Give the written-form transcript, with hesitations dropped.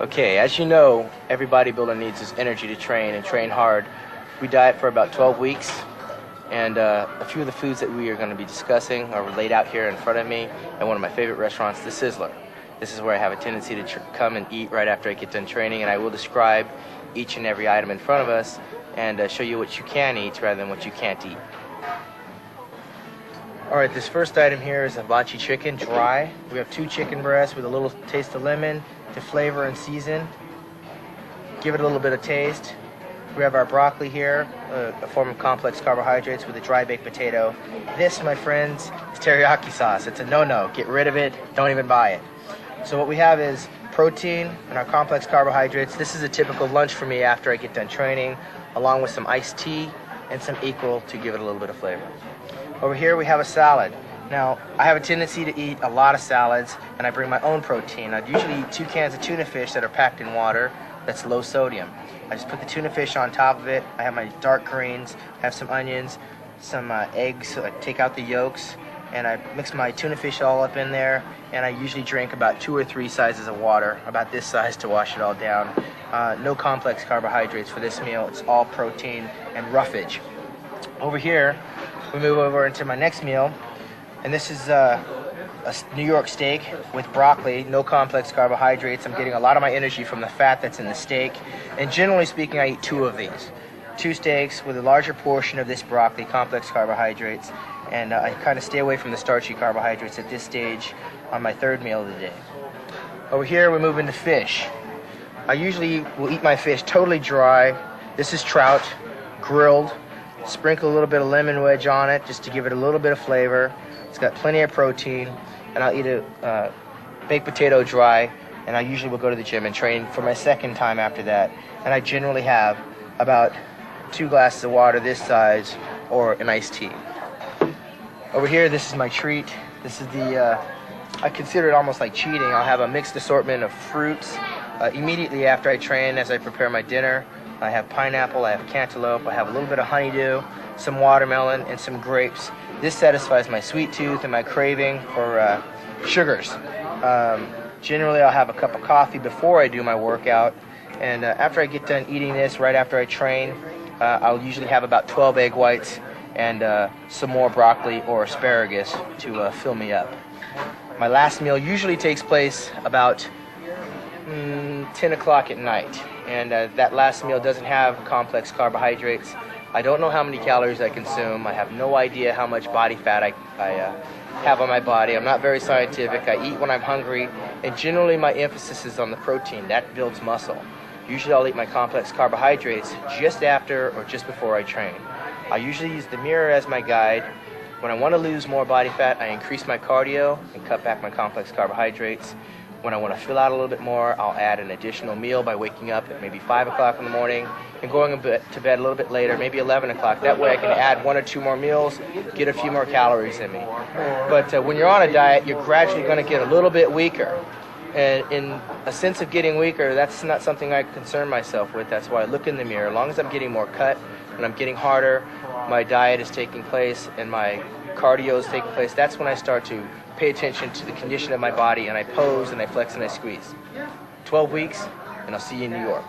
Okay, as you know, every bodybuilder needs his energy to train and train hard. We diet for about 12 weeks, and a few of the foods that we are going to be discussing are laid out here in front of me at one of my favorite restaurants, the Sizzler. This is where I have a tendency to come and eat right after I get done training, and I will describe each and every item in front of us and show you what you can eat rather than what you can't eat. Alright, this first item here is hibachi chicken, dry. We have 2 chicken breasts with a little taste of lemon to flavor and season. Give it a little bit of taste. We have our broccoli here, a form of complex carbohydrates with a dry baked potato. This, my friends, is teriyaki sauce. It's a no-no. Get rid of it. Don't even buy it. So what we have is protein and our complex carbohydrates. This is a typical lunch for me after I get done training, along with some iced tea and some equal to give it a little bit of flavor. Over here we have a salad. Now, I have a tendency to eat a lot of salads, and I bring my own protein. I'd usually eat 2 cans of tuna fish that are packed in water that's low sodium. I just put the tuna fish on top of it. I have my dark greens, have some onions, some eggs, so I take out the yolks, and I mix my tuna fish all up in there, and I usually drink about 2 or 3 sizes of water, about this size to wash it all down. No complex carbohydrates for this meal. It's all protein and roughage. Over here, we move over into my next meal, and this is a New York steak with broccoli, no complex carbohydrates. I'm getting a lot of my energy from the fat that's in the steak, and generally speaking, I eat 2 of these. 2 steaks with a larger portion of this broccoli, complex carbohydrates, and I kind of stay away from the starchy carbohydrates at this stage on my 3rd meal of the day. Over here, we move into fish. I usually will eat my fish totally dry. This is trout, grilled. Sprinkle a little bit of lemon wedge on it just to give it a little bit of flavor. It's got plenty of protein, and I'll eat a baked potato dry, and I usually will go to the gym and train for my 2nd time after that. And I generally have about 2 glasses of water this size or an iced tea. Over here, this is my treat. This is I consider it almost like cheating. I'll have a mixed assortment of fruits immediately after I train as I prepare my dinner. I have pineapple, I have cantaloupe, I have a little bit of honeydew, some watermelon, and some grapes. This satisfies my sweet tooth and my craving for sugars. Generally, I'll have a cup of coffee before I do my workout, and after I get done eating this, right after I train, I'll usually have about 12 egg whites and some more broccoli or asparagus to fill me up. My last meal usually takes place about 10 o'clock at night, and that last meal doesn't have complex carbohydrates. I don't know how many calories I consume. I have no idea how much body fat I have on my body. I'm not very scientific. I eat when I'm hungry, and generally my emphasis is on the protein. That builds muscle. Usually I'll eat my complex carbohydrates just after or just before I train. I usually use the mirror as my guide. When I want to lose more body fat, I increase my cardio and cut back my complex carbohydrates. When I want to fill out a little bit more, I'll add an additional meal by waking up at maybe 5 o'clock in the morning and going to bed a little bit later, maybe 11 o'clock. That way I can add 1 or 2 more meals, get a few more calories in me. But when you're on a diet, you're gradually going to get a little bit weaker. And in a sense of getting weaker, that's not something I concern myself with. That's why I look in the mirror. As long as I'm getting more cut and I'm getting harder, my diet is taking place and my cardio is taking place, that's when I start to pay attention to the condition of my body, and I pose and I flex and I squeeze. 12 weeks, and I'll see you in New York.